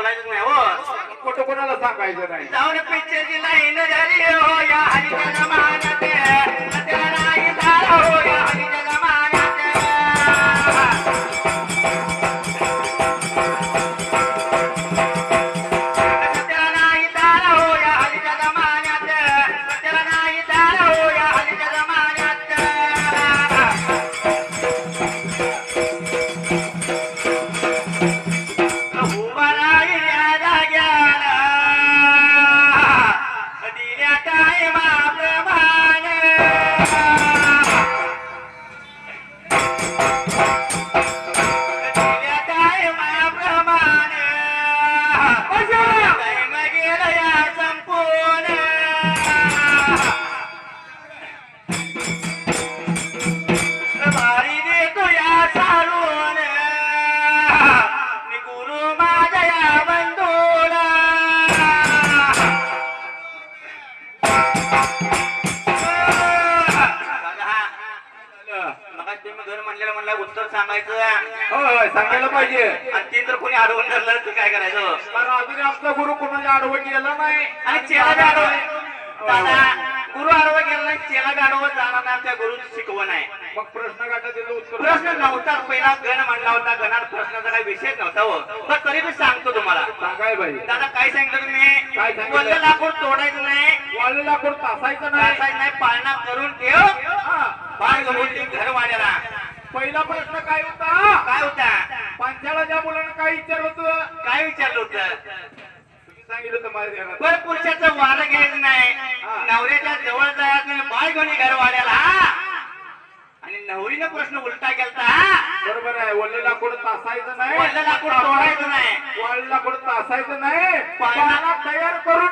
बोलायचं नाही हो. कुठं कोणाला सांगायचं नाही. जाऊन पिक्चरची लाईन झाली हो या हरीच्या जमान्यात, त्याला नाही झाला हो या हरीच्या जमान्यात. त्याला नाही झाला हो या हरीच्या जमान्यात, त्याला नाही झाला हो या हरीच्या जमान्यात. उभा राहील या जाग्याला, दिल्या टायमाप्रमाणे. दिल्या टायमाप्रमाणे टाइम गेला या संपून. भारी देतो या चालून मी गुरु माझ्या या बंधूला. मग तुम्ही घर म्हणलं उत्तर सांगायचं. होय होय सांगायला पाहिजे. आणि ते तर कोणी अडवून धरलं तर काय करायचं. कारण अजून आमचा गुरु कोणाला आडवं गेला नाही. आणि चेला बी अडवलं दादा. गुरु आडवं गेला नाही, चेला बी अडवत जाणार नाही. त्या गुरुची शिकवण आहे. मग प्रश्न गाठा त्याचं उत्तर प्रश्न नव्हता. पहिला गण म्हणला होता. गणात प्रश्नाचा काही विषय नव्हता हो. पण तरी मी सांगतो तुम्हाला. सांगाय पाहिजे. दादा काय सांगितलं तुम्ही. काय सांगितलं? वल्ल लाकूड तोडायचं नाही, वाळलेलं लाकूड तासायचं नाही. तासायचं नाही, पाळणा करून ठेव हा. बाळ घेऊन ती घर वाड्याला. पहिला प्रश्न काय होता. काय होता. पांचाळा ज्या मुलानं काय विचारलं होतं. काय विचारलं होतं. तुम्ही सांगितलं होतं माझ्या ध्यानात. पण पुरुषाचं वारं घ्यायचं नाही, नवऱ्याच्या जवळ जायचं नाही, बाळ घेऊन घर वाड्याला. आणि नवरीनं प्रश्न उलटा केलता. बरोबर आहे. वल्ले लाकूड तासायचं नाही, वल्ल लाकूड तोडायचं नाही, वाळलेलं लाकूड तासायचं नाही. पाळणा पाळणा तयार करून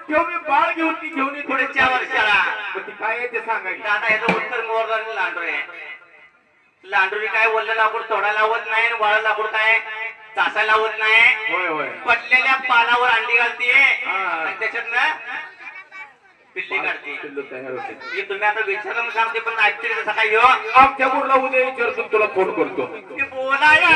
ठेव मी बाळ घेऊन येते पुढच्या वर्षाला. मग ती काय आहे ते सांगायचं. दादा याचं उत्तर मोर लांडोरी आहे. लांडोरी काय वल्ल लाकूड तोडायला लावत नाही, आणि वाळ लाकूड काय तासायला लावत नाही. होय होय. पटलेल्या पानावर अंडी घालते हा. आणि त्याच्यातनं पिल्ली काढते. पिल्लू तयार होते. हे तुम्ही आता विचारलं म्हणून सांगते, पण ऍक्च्युली तसं काय हो. आमच्या मुलाला उद्या विचारतो, तुला फोन करतो. ते बोलायला